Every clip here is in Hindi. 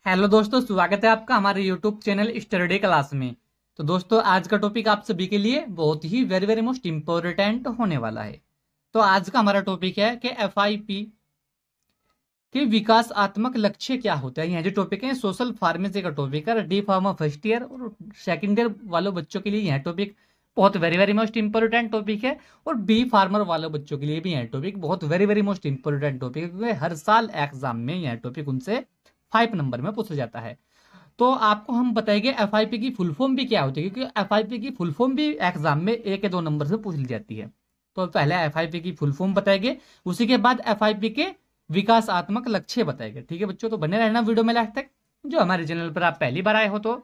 हेलो दोस्तों, स्वागत है आपका हमारे यूट्यूब चैनल स्टडी क्लास में। तो दोस्तों, आज का टॉपिक आप सभी के लिए बहुत ही वेरी वेरी मोस्ट इम्पोर्टेंट होने वाला है। तो आज का हमारा टॉपिक है कि एफआईपी के विकासात्मक लक्ष्य क्या होते हैं। यह जो टॉपिक है सोशल फार्मेसी का टॉपिक है। डी फार्मा फर्स्ट ईयर और सेकेंड ईयर वालों बच्चों के लिए यह टॉपिक बहुत very very most important topic है, और बी फार्मर वालों बच्चों के लिए भी यह टॉपिक बहुत very very most important topic है, क्योंकि हर साल एग्जाम में यह टॉपिक उनसे 5 नंबर में पूछा जाता है। तो आपको हम बताएंगे एफआईपी की फुल फॉर्म भी क्या होती है, क्योंकि एफआईपी की फुल फॉर्म भी एग्जाम में 1 या 2 नंबर से पूछ ली जाती है। तो पहले एफआईपी की फुल फॉर्म बताएंगे, उसी के बाद एफआईपी के विकासात्मक लक्ष्य बताएंगे। ठीक है बच्चों, तो बने रहना वीडियो में लास्ट तक। जो हमारे चैनल पर आप पहली बार आए हो तो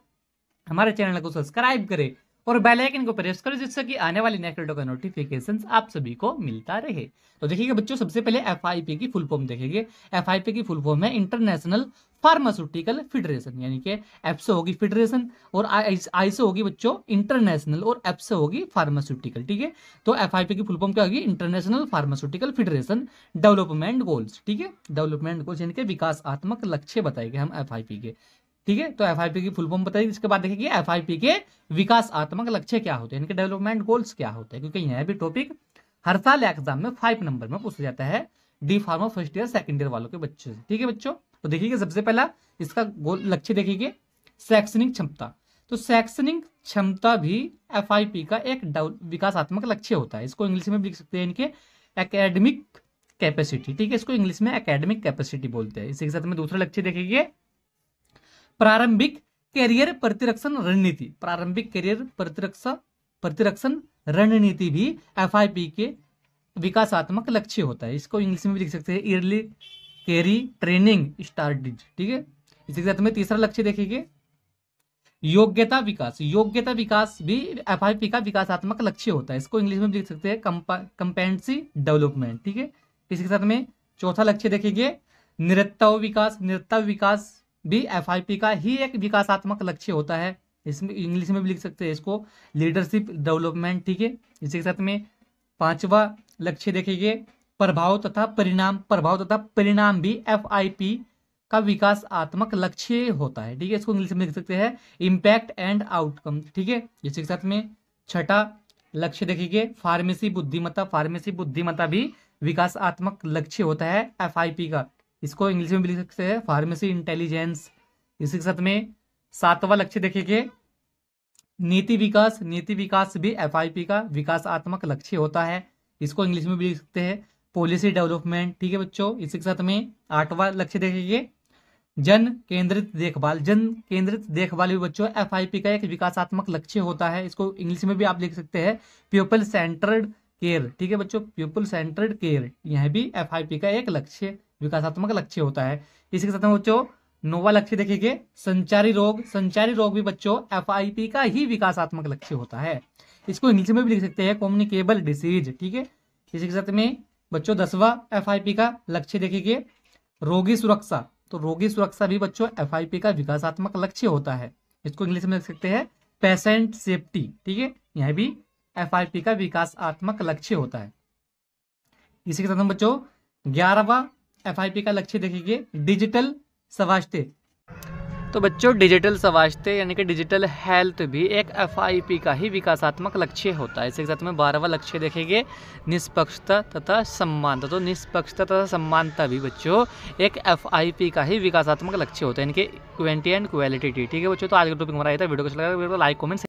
हमारे चैनल को सब्सक्राइब करें और बेल आइकन को प्रेस करो, जिससे कि आने वाली नेक्स्ट वीडियो का नोटिफिकेशन आप सभी को मिलता रहे। तो देखिएगा बच्चों, सबसे पहले एफआईपी की फुल फॉर्म देखेंगे। एफआईपी की फुल फॉर्म है इंटरनेशनल फार्मास्यूटिकल फेडरेशन, यानी कि एफ से होगी फेडरेशन और आई से होगी बच्चों इंटरनेशनल और एफ से होगी फार्मास्यूटिकल। ठीक है, तो एफआईपी की फुल फॉर्म क्या होगी? International pharmaceutical federation development goals. ठीक है, डेवलपमेंट गोल्स यानी कि विकासात्मक लक्ष्य बताएंगे हम एफआईपी के। ठीक है, तो एफआईपी की फुल फॉर्म बताइए। इसके बाद देखिए एफआईपी के विकासात्मक लक्ष्य क्या होते हैं, इनके डेवलपमेंट गोल्स क्या होते हैं, क्योंकि यह भी टॉपिक हर साल एग्जाम में 5 नंबर में पूछा जाता है D pharma first year second year वालों के बच्चों से। ठीक है बच्चों, तो देखिए सबसे पहला इसका गोल लक्ष्य देखिए शैक्षणिक क्षमता। तो शैक्षणिक क्षमता भी एफआईपी का एक विकासात्मक लक्ष्य होता है। इसको इंग्लिश में भी लिख सकते हैं इनके एकेडमिक कैपेसिटी। ठीक है, इसको इंग्लिश में एकेडमिक कैपेसिटी बोलते हैं। इसी के साथ में दूसरा लक्ष्य देखिए प्रारंभिक कैरियर प्रतिरक्षण रणनीति। प्रारंभिक कैरियर प्रतिरक्षण रणनीति भी एफआईपी के विकासात्मक लक्ष्य होता है। इसको इंग्लिश में भी लिख सकते हैं अर्ली कैरी ट्रेनिंग स्टार्टेड। ठीक है, इसी के साथ में तीसरा लक्ष्य देखिए योग्यता विकास। योग्यता विकास भी एफआईपी का विकासात्मक लक्ष्य होता है। इसको इंग्लिश में भी लिख सकते हैं कंपेटेंसी डेवलपमेंट। ठीक है, इसी के साथ में चौथा लक्ष्य देखिए निरंतर विकास। निरंतर विकास भी एफआईपी का ही एक विकासात्मक लक्ष्य होता है। इसमें इंग्लिश में भी लिख सकते हैं इसको लीडरशिप डेवलपमेंट। ठीक है, इसी के साथ में पांचवा लक्ष्य देखिए प्रभाव तथा परिणाम। प्रभाव तथा परिणाम भी एफआईपी का विकासात्मक लक्ष्य होता है। ठीक है, इसको इंग्लिश में लिख सकते हैं इम्पैक्ट एंड आउटकम। ठीक है, इसी के साथ में छठा लक्ष्य देखिए फार्मेसी बुद्धिमत्ता। फार्मेसी बुद्धिमत्ता भी विकासात्मक लक्ष्य होता है एफआईपी का। इसको इंग्लिश में भी लिख सकते हैं फार्मेसी इंटेलिजेंस। इसी के साथ में सातवां लक्ष्य देखिए नीति विकास। नीति विकास भी एफआईपी का विकासात्मक लक्ष्य होता है। इसको इंग्लिश में भी लिख सकते हैं पॉलिसी डेवलपमेंट। ठीक है बच्चों, इसी के साथ में आठवां लक्ष्य देखिए जन केंद्रित देखभाल। जन केंद्रित देखभाल भी बच्चों एफआईपी का एक विकासात्मक लक्ष्य होता है। इसको इंग्लिश में भी आप लिख सकते हैं पीपल सेंटर्ड केयर। ठीक है बच्चों, पीपल सेंटर्ड केयर यह भी एफआईपी का एक लक्ष्य विकासात्मक लक्ष्य होता है। इसी के साथ में बच्चों नौवां लक्ष्य देखिए संचारी रोग। संचारी रोग भी बच्चों एफआईपी का ही विकासात्मक लक्ष्य होता है। इसको इंग्लिश में भी लिख सकते हैं कम्युनिकेबल डिसीज। ठीक है, इसी के साथ में बच्चों 10वां एफआईपी का लक्ष्य देखिए रोगी सुरक्षा। तो रोगी सुरक्षा भी बच्चों एफआईपी का विकासात्मक लक्ष्य होता है। इसको इंग्लिश में लिख सकते हैं पेशेंट सेफ्टी। ठीक है, यह भी एफआईपी का विकासात्मक लक्ष्य होता है। इसी के साथ में बच्चों 11वां एफआईपी का लक्ष्य देखिए डिजिटल स्वास्थ्य। तो बच्चों डिजिटल स्वास्थ्य यानी कि डिजिटल हेल्थ भी एक एफआईपी का ही विकासात्मक लक्ष्य होता है। इसी के साथ में 12वां लक्ष्य देखेंगे निष्पक्षता तथा समानता। तो निष्पक्षता तथा समानता भी बच्चों एक एफआईपी का ही विकासात्मक लक्ष्य होता है, यानी कि क्वांटिटी एंड क्वालिटी। ठीक है बच्चों, तो आज का टॉपिक हमारा था। वीडियो को अच्छा लगा तो लाइक कमेंट